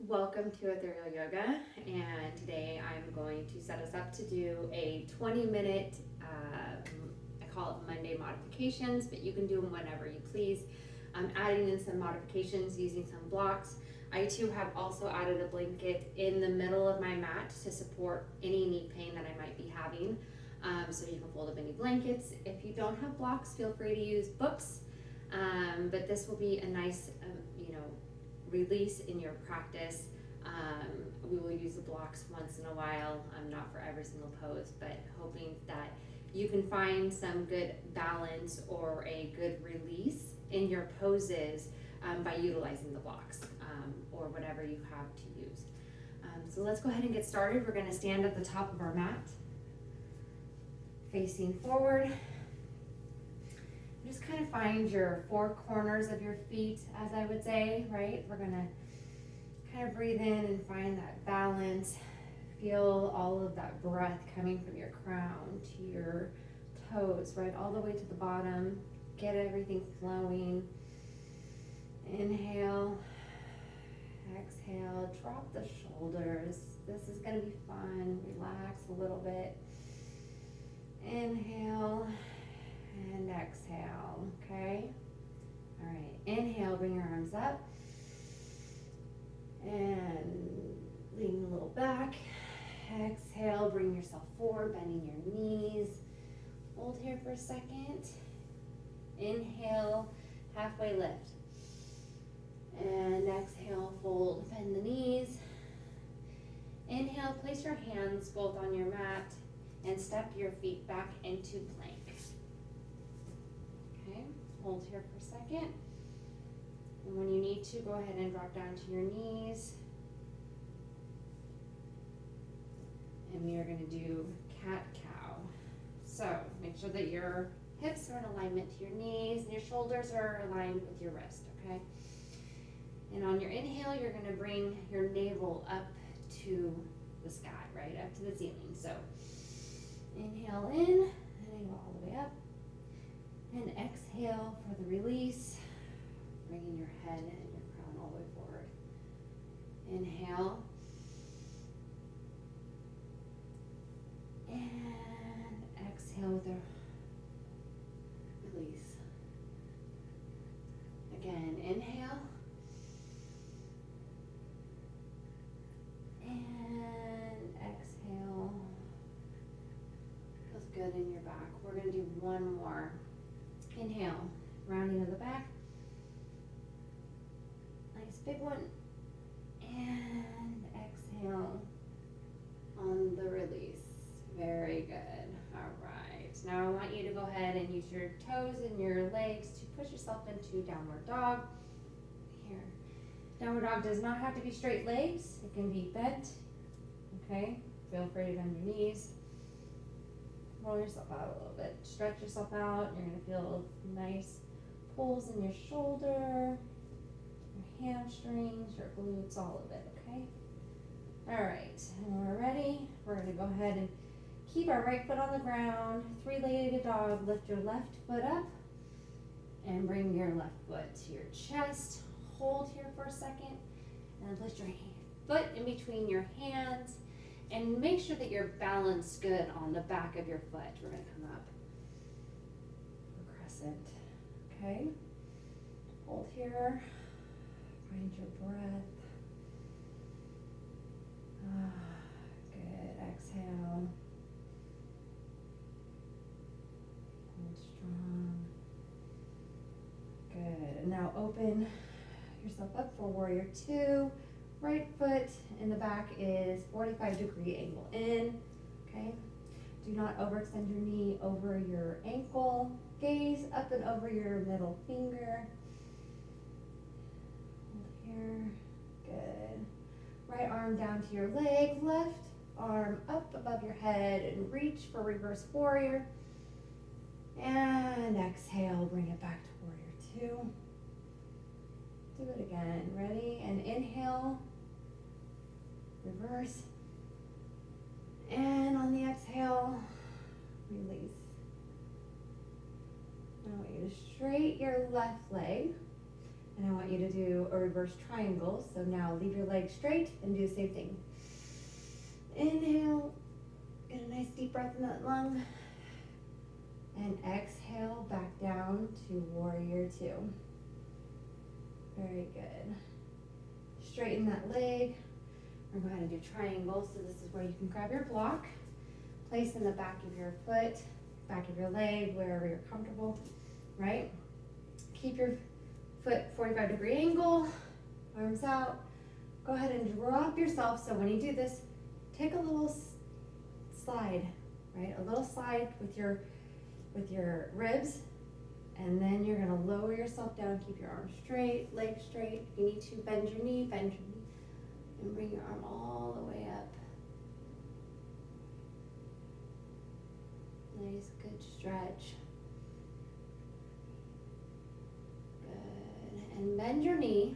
Welcome to Ethereal Yoga, and today I'm going to set us up to do a 20-minute, I call it Monday modifications, but you can do them whenever you please. I'm adding in some modifications using some blocks. I too have also added a blanket in the middle of my mat to support any knee pain that I might be having. So you can fold up any blankets. If you don't have blocks, feel free to use books, but this will be a nice, release in your practice. We will use the blocks once in a while, not for every single pose, but hoping that you can find some good balance or a good release in your poses by utilizing the blocks or whatever you have to use. So let's go ahead and get started. We're going to stand at the top of our mat, facing forward. Just kind of find your four corners of your feet, as I would say, right? We're gonna kind of breathe in and find that balance. Feel all of that breath coming from your crown to your toes, right? All the way to the bottom. Get everything flowing. Inhale, exhale, drop the shoulders. This is gonna be fun. Relax a little bit. Inhale. And exhale, okay? All right, inhale, bring your arms up. And lean a little back. Exhale, bring yourself forward, bending your knees. Hold here for a second. Inhale, halfway lift. And exhale, fold, bend the knees. Inhale, place your hands both on your mat and step your feet back into plank. Hold here for a second. And when you need to, go ahead and drop down to your knees. And we are going to do cat-cow. So make sure that your hips are in alignment to your knees and your shoulders are aligned with your wrist, okay? And on your inhale, you're going to bring your navel up to the sky, right? Up to the ceiling. So inhale in and go all the way up. And exhale for the release, bringing your head and your crown all the way forward. Inhale. And exhale with a release. Again, inhale. And exhale. Feels good in your back. We're going to do one more. Inhale, rounding to the back. Nice big one. And exhale on the release. Very good. All right. Now I want you to go ahead and use your toes and your legs to push yourself into downward dog. Here. Downward dog does not have to be straight legs. It can be bent. Okay. Feel free to bend your knees. Roll yourself out a little bit. Stretch yourself out. You're going to feel nice pulls in your shoulder, your hamstrings, your glutes, all of it, okay? All right, and when we're ready, we're going to go ahead and keep our right foot on the ground. Three-legged dog. Lift your left foot up and bring your left foot to your chest. Hold here for a second and place your foot in between your hands. And make sure that you're balanced good on the back of your foot. We're going to come up for crescent. Okay? Hold here. Find your breath. Good. Exhale. Hold strong. Good. And now open yourself up for warrior two. Right foot in the back is 45-degree angle in, okay? Do not overextend your knee over your ankle. Gaze up and over your middle finger. Hold here, good. Right arm down to your leg, left arm up above your head and reach for reverse warrior. And exhale, bring it back to warrior two. Do it again, ready? And inhale, reverse. And on the exhale, release. Now I want you to straight your left leg. And I want you to do a reverse triangle. So now leave your legs straight and do the same thing. Inhale, get a nice deep breath in that lung. And exhale back down to warrior two. Very good. Straighten that leg. We're going to do triangles. So this is where you can grab your block, place in the back of your foot, back of your leg, wherever you're comfortable, right? Keep your foot 45-degree angle, arms out. Go ahead and drop yourself. So when you do this, take a little slide, right? A little slide with your ribs, and then you're gonna lower yourself down. Keep your arms straight, legs straight. If you need to, bend your knee, and bring your arm all the way up. Nice, good stretch. Good. And bend your knee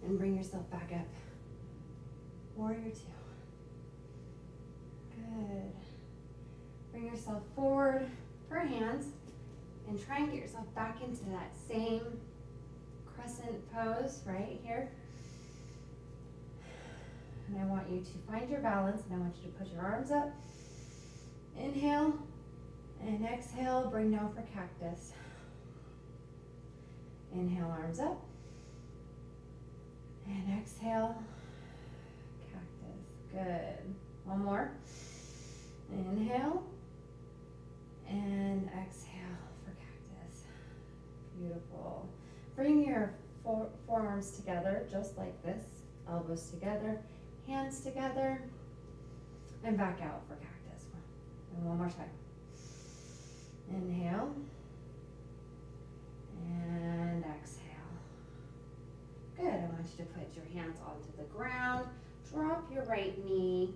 and bring yourself back up. Warrior two. Good. Bring yourself forward for hands and try and get yourself back into that same crescent pose right here. And I want you to find your balance, and I want you to put your arms up. Inhale and exhale, bring down for cactus. Inhale, arms up. And exhale, cactus. Good. One more. Inhale and exhale for cactus. Beautiful. Bring your forearms together just like this. Elbows together, hands together, and back out for cactus. And one more time. Inhale and exhale. Good. I want you to put your hands onto the ground. Drop your right knee,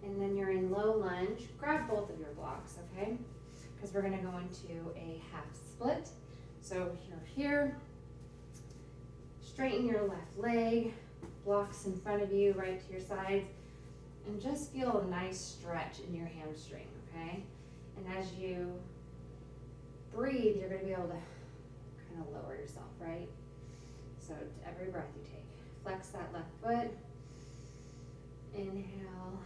and then you're in low lunge. Grab both of your blocks, okay? Because we're going to go into a half split. So you're here. Straighten your left leg. Blocks in front of you, right to your sides. And just feel a nice stretch in your hamstring, okay? And as you breathe, you're going to be able to kind of lower yourself, right? So every breath you take. Flex that left foot. Inhale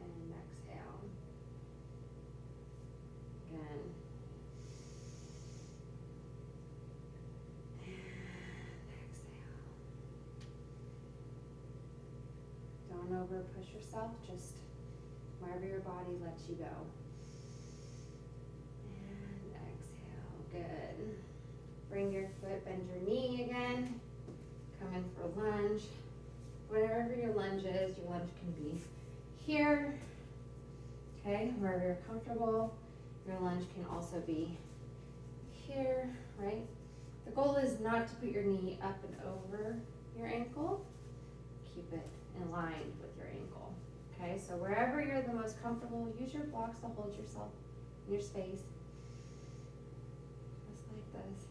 and exhale. Again. And exhale. Don't over push yourself, just wherever your body lets you go. And exhale. Good. Bring your foot, bend your knee again. Come in for lunge. Wherever your lunge is, your lunge can be here, okay, wherever you're comfortable. Your lunge can also be here, right? The goal is not to put your knee up and over your ankle. Keep it in line with your ankle, okay? So wherever you're the most comfortable, use your blocks to hold yourself in your space, just like this.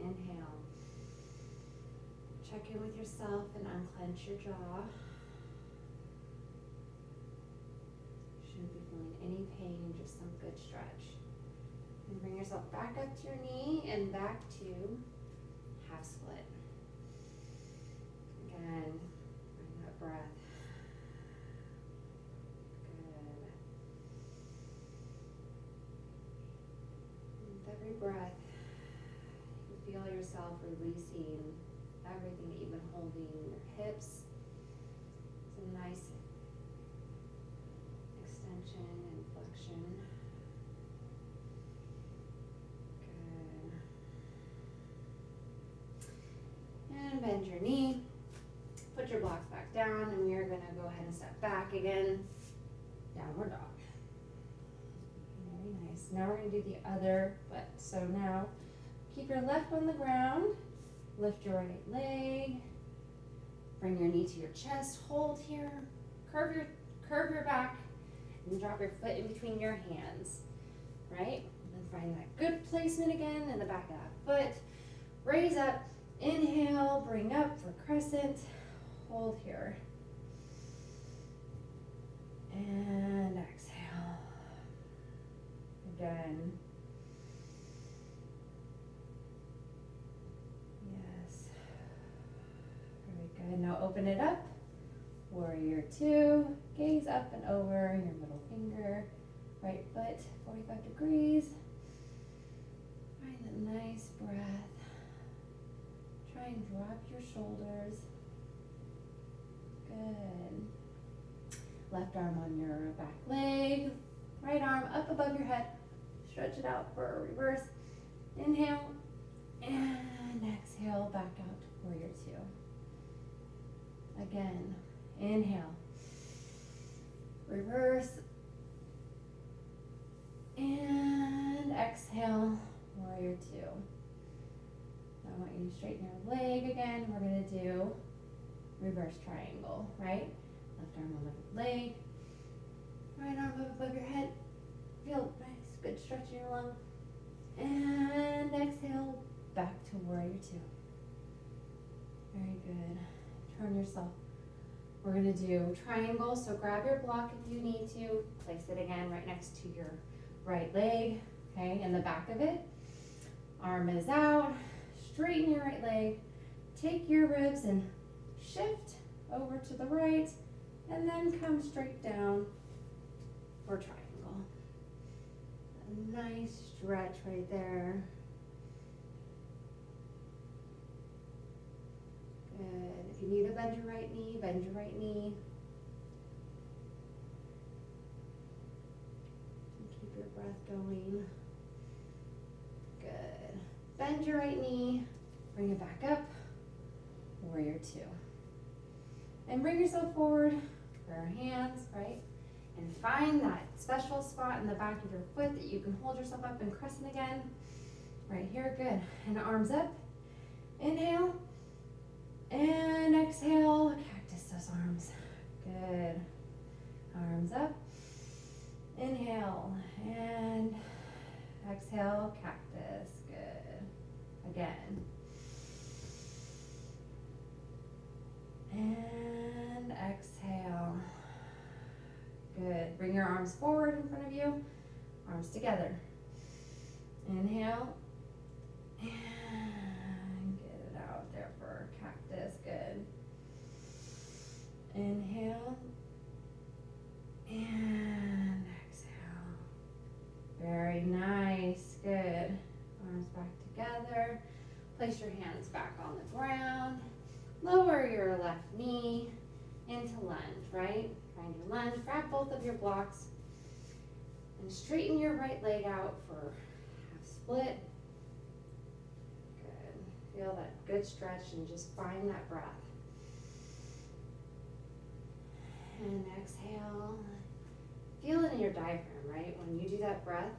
Inhale. Check in with yourself and unclench your jaw. Shouldn't be feeling any pain, just some good stretch. And bring yourself back up to your knee and back to half split. Again, bring that breath. Good. With every breath, feel yourself releasing everything that you've been holding in your hips. It's a nice extension and flexion. Good. And bend your knee. Put your blocks back down, and we are going to go ahead and step back again. Downward dog. Very nice. Now we're going to do the other foot. So now, keep your left on the ground, lift your right leg, bring your knee to your chest, hold here, curve your back, and drop your foot in between your hands, right? And then find that good placement again in the back of that foot. Raise up, inhale, bring up for crescent, hold here. And exhale. Again. Yes. Very good. Now open it up. Warrior two. Gaze up and over your middle finger. Right foot 45 degrees. Find a nice breath. Try and drop your shoulders. Good. Left arm on your back leg. Right arm up above your head. Stretch it out for a reverse. Inhale. And exhale back out to warrior two. Again. Inhale. Reverse. And exhale. Warrior two. Now I want you to straighten your leg again. We're going to do reverse triangle, right? Left arm on the leg. Right arm up above your head. Feel nice, good stretch in your lung. And exhale, back to warrior two. Very good. Turn yourself. We're going to do triangle, so grab your block if you need to. Place it again right next to your right leg, okay, in the back of it. Arm is out. Straighten your right leg. Take your ribs and shift over to the right, and then come straight down for triangle. A nice stretch right there. Good. If you need to bend your right knee, bend your right knee. And keep your breath going. Good. Bend your right knee, bring it back up, warrior two. And bring yourself forward for our hands, right? And find that special spot in the back of your foot that you can hold yourself up and crescent again. Right here, good. And arms up. Inhale. And exhale, cactus those arms. Good. Arms up. Inhale. And exhale, cactus. Good. Again. And exhale. Good. Bring your arms forward in front of you. Arms together. Inhale. And get it out there for cactus. Good. Inhale. And exhale. Very nice. Good. Arms back together. Place your hands back on the ground. Lower your left knee into lunge, right? Find your lunge, grab both of your blocks, and straighten your right leg out for half split. Good. Feel that good stretch and just find that breath. And exhale. Feel it in your diaphragm, right? When you do that breath,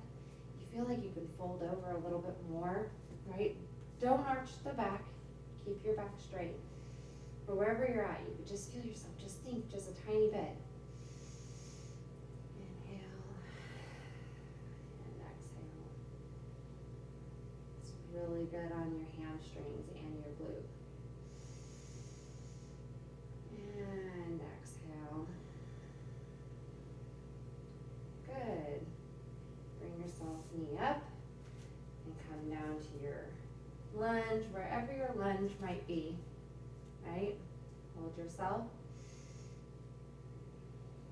you feel like you can fold over a little bit more, right? Don't arch the back. Keep your back straight. But wherever you're at, you could just feel yourself just sink just a tiny bit. Inhale and exhale. It's really good on your hamstrings and your glute. And exhale. Good. Bring yourself knee up and come down to your lunge, wherever your lunge might be. Right? Hold yourself.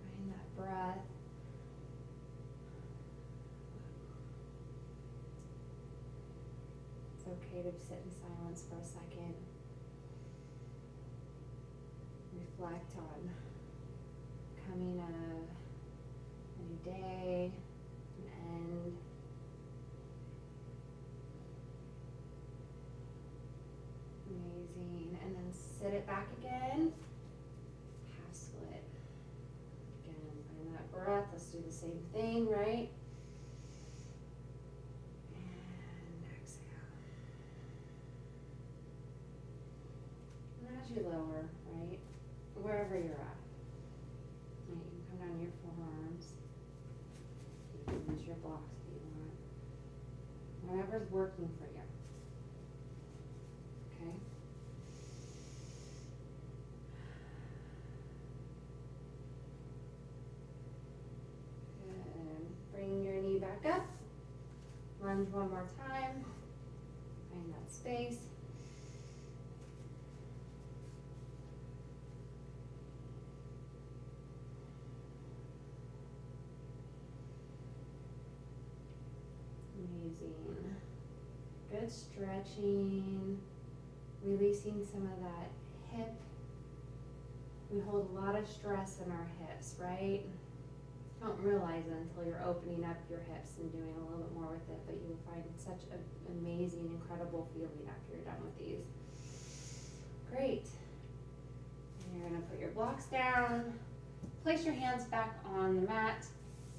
Find that breath. It's okay to sit in silence for a second. Reflect on coming of a new day, an end. Amazing. And then sit it back again. Half split. Again, find that breath. Let's do the same thing, right? And exhale. And as you lower, right, wherever you're at, right, you can come down to your forearms. You can use your blocks if you want. Whatever's working for you. Okay? Lunge one more time. Find that space. Amazing. Good stretching. Releasing some of that hip. We hold a lot of stress in our hips, right? Don't realize it until you're opening up your hips and doing a little bit more with it, but you will find such an amazing, incredible feeling after you're done with these. Great. And you're gonna put your blocks down, place your hands back on the mat,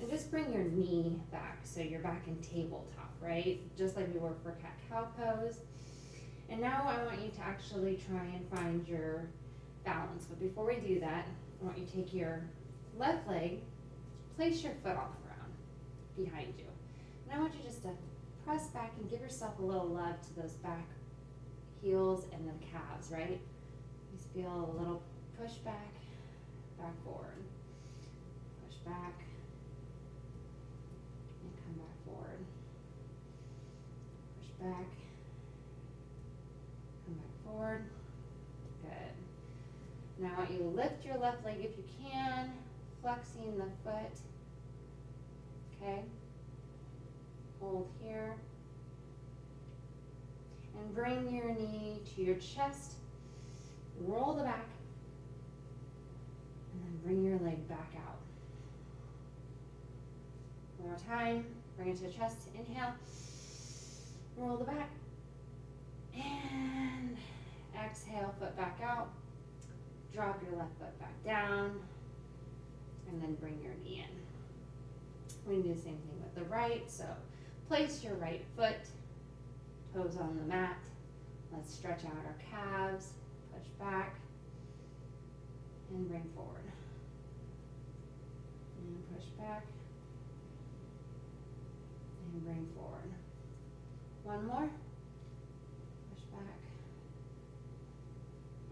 and just bring your knee back so you're back in tabletop, right? Just like we were for cat-cow pose. And now I want you to actually try and find your balance. But before we do that, I want you to take your left leg, place your foot on the ground behind you. And I want you just to press back and give yourself a little love to those back heels and the calves, right? Just feel a little push back, back forward. Push back, and come back forward. Push back, come back forward. Good. Now I want you to lift your left leg if you can, flexing the foot. Okay. Hold here. And bring your knee to your chest. Roll the back. And then bring your leg back out. One more time. Bring it to the chest. Inhale. Roll the back. And exhale, foot back out. Drop your left foot back down. And then bring your knee in. We're going to do the same thing with the right. So place your right foot, toes on the mat. Let's stretch out our calves. Push back. And bring forward. And push back. And bring forward. One more. Push back.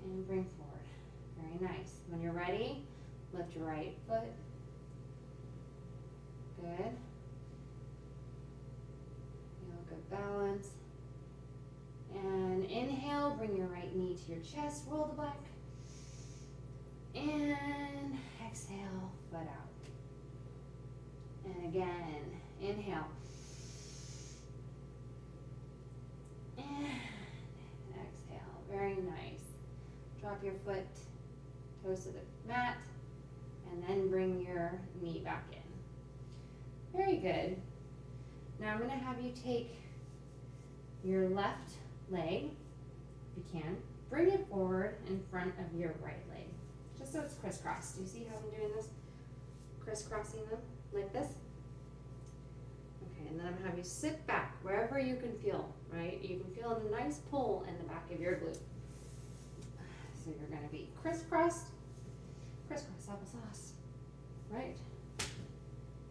And bring forward. Very nice. When you're ready, lift your right foot. Good. Feel good balance. And inhale, bring your right knee to your chest, roll the back. And exhale, foot out. And again, inhale. And exhale, very nice. Drop your foot, toes to the mat, and then bring your knee back in. Very good. Now I'm going to have you take your left leg, if you can, bring it forward in front of your right leg, just so it's crisscrossed. Do you see how I'm doing this? Crisscrossing them like this. Okay, and then I'm going to have you sit back wherever you can feel, right? You can feel a nice pull in the back of your glute. So you're going to be crisscrossed, crisscross applesauce, right?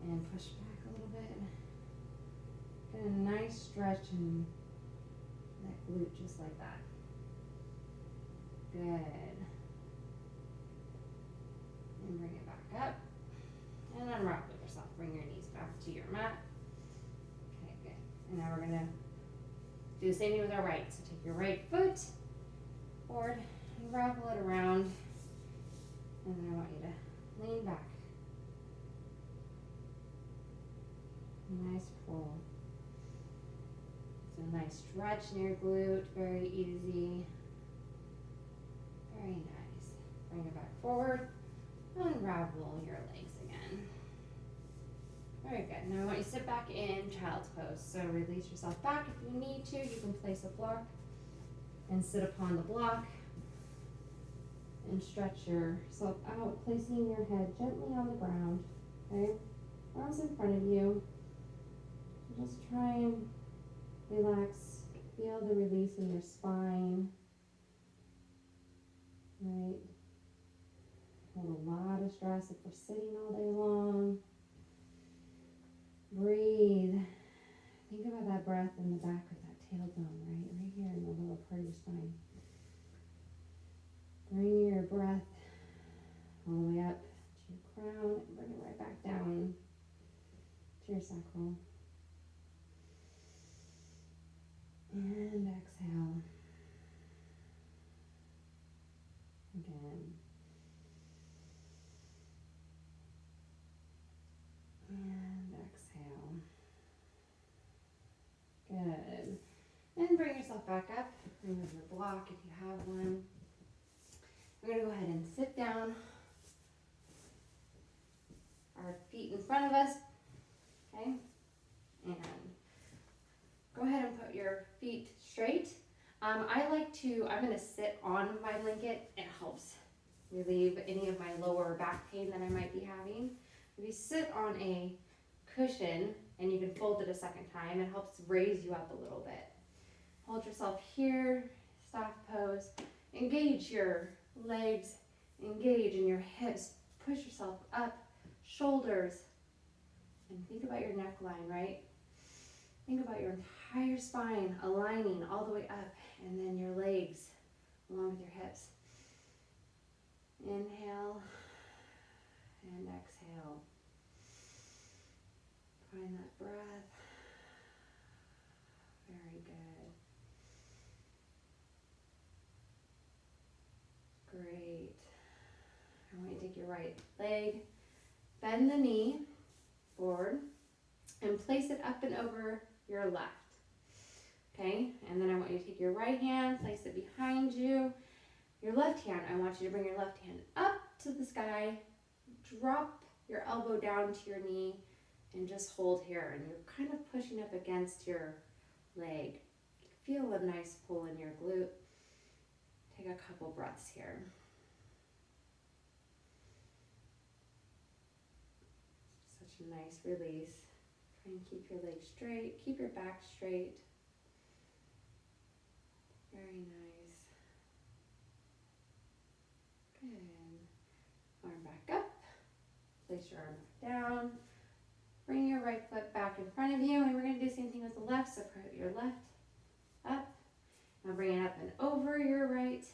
And push back a little bit. Get a nice stretch in that glute just like that. Good. And bring it back up. And unravel yourself. Bring your knees back to your mat. Okay, good. And now we're going to do the same thing with our right. So take your right foot forward and wrapple it around. And then I want you to lean back. Nice pull. It's a nice stretch in your glute, very easy. Very nice. Bring it back forward. Unravel your legs again. Very good. Now I want you to sit back in child's pose. So release yourself back if you need to. You can place a block and sit upon the block. And stretch yourself out, placing your head gently on the ground. Okay? Arms in front of you. Just try and relax, feel the release in your spine, right? Hold a lot of stress if we're sitting all day long. Breathe. Think about that breath in the back of that tailbone, right here in the lower part of your spine. Bring your breath all the way up to your crown and bring it right back down to your sacral. back up. Remove your block if you have one. We're going to go ahead and sit down. Our feet in front of us. Okay? And go ahead and put your feet straight. I'm going to sit on my blanket. It helps relieve any of my lower back pain that I might be having. If you sit on a cushion, and you can fold it a second time, it helps raise you up a little bit. Hold yourself here, soft pose. Engage your legs, engage in your hips. Push yourself up, shoulders, and think about your neckline, right? Think about your entire spine aligning all the way up, and then your legs along with your hips. Inhale and exhale. Find that breath. Very good. Great. I want you to take your right leg, bend the knee forward, and place it up and over your left. Okay? And then I want you to take your right hand, place it behind you. Your left hand, I want you to bring your left hand up to the sky, drop your elbow down to your knee, and just hold here. And you're kind of pushing up against your leg. Feel a nice pull in your glute. Take a couple breaths here. Such a nice release. Try and keep your legs straight. Keep your back straight. Very nice. Good. Arm back up. Place your arm down. Bring your right foot back in front of you. And we're going to do the same thing with the left. So put your left up. Now bring it up and over your right.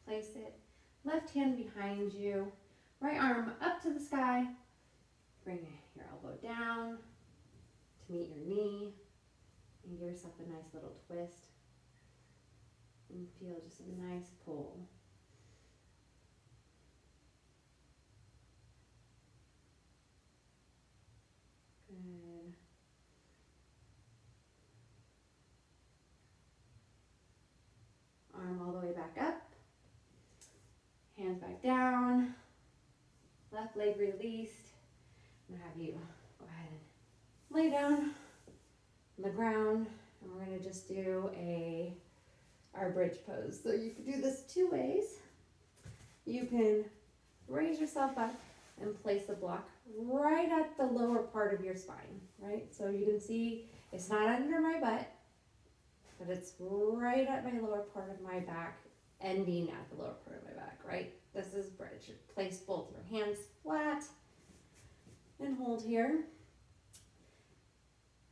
Place it. Left hand behind you. Right arm up to the sky. Bring your elbow down to meet your knee. And give yourself a nice little twist. And feel just a nice pull. Good. Arm all the way back up. Hands back down. Left leg released. I'm going to have you go ahead and lay down on the ground. And we're going to just do our bridge pose. So you can do this two ways. You can raise yourself up and place the block right at the lower part of your spine, right? So you can see it's not under my butt, but it's right at my lower part of my back, ending at the lower part of my back, right? This is bridge. Place both your hands flat and hold here.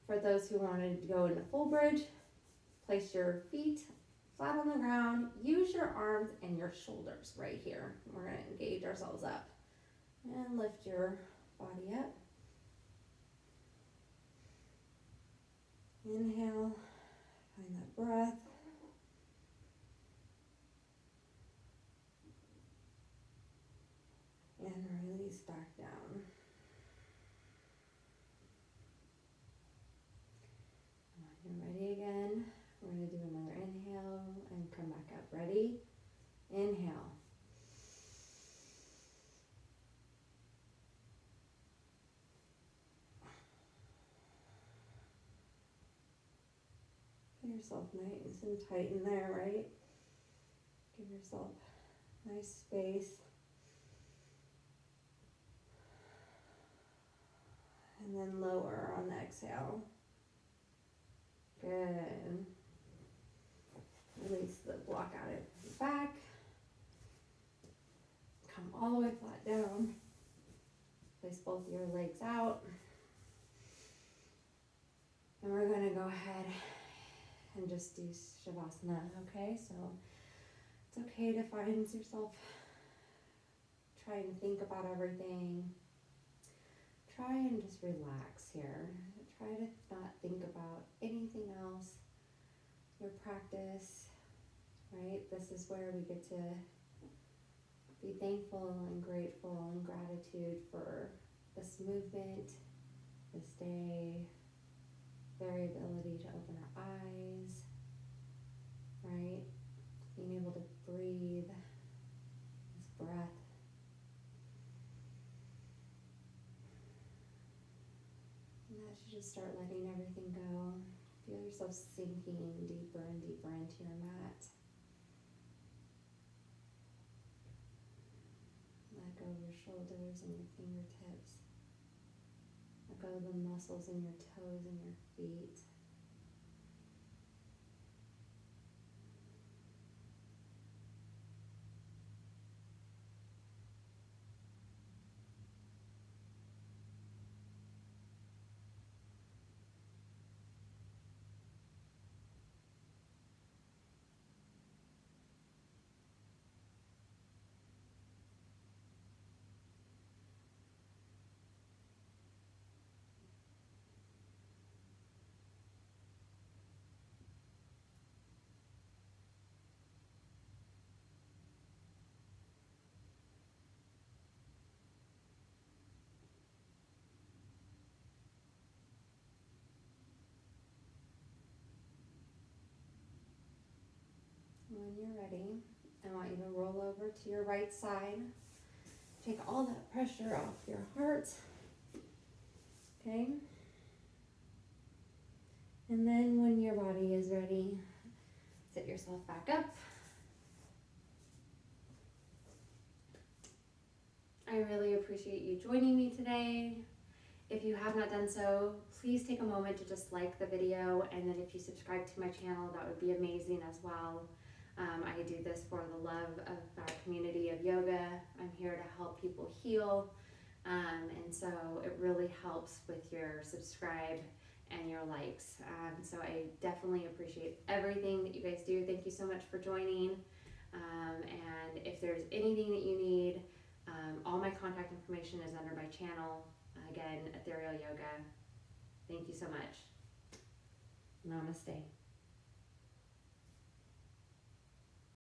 For those who wanted to go into full bridge, place your feet flat on the ground. Use your arms and your shoulders right here. We're going to engage ourselves up. And lift your body up. Inhale, find that breath. And release back down. When you're ready again, we're going to do another inhale and come back up. Ready? Inhale. Give yourself nice and tight in there, right? Give yourself nice space. And then lower on the exhale. Good. Release the block out of your back. Come all the way flat down. Place both your legs out. And we're going to go ahead and just do Shavasana, okay? So it's okay to find yourself trying to think about everything. Try and just relax here. Try to not think about anything else. Your practice, right? This is where we get to be thankful and grateful and gratitude for this movement, this day, very ability to open our eyes, to just start letting everything go. Feel yourself sinking deeper and deeper into your mat. Let go of your shoulders and your fingertips. Let go of the muscles in your toes and your feet. When you're ready, I want you to roll over to your right side. Take all that pressure off your heart. Okay? And then when your body is ready, sit yourself back up. I really appreciate you joining me today. If you have not done so, please take a moment to just like the video, and then if you subscribe to my channel, that would be amazing as well. I do this for the love of our community of yoga. I'm here to help people heal, and so it really helps with your subscribe and your likes. So I definitely appreciate everything that you guys do. Thank you so much for joining, and if there's anything that you need, all my contact information is under my channel. Again, Ethereal Yoga. Thank you so much. Namaste.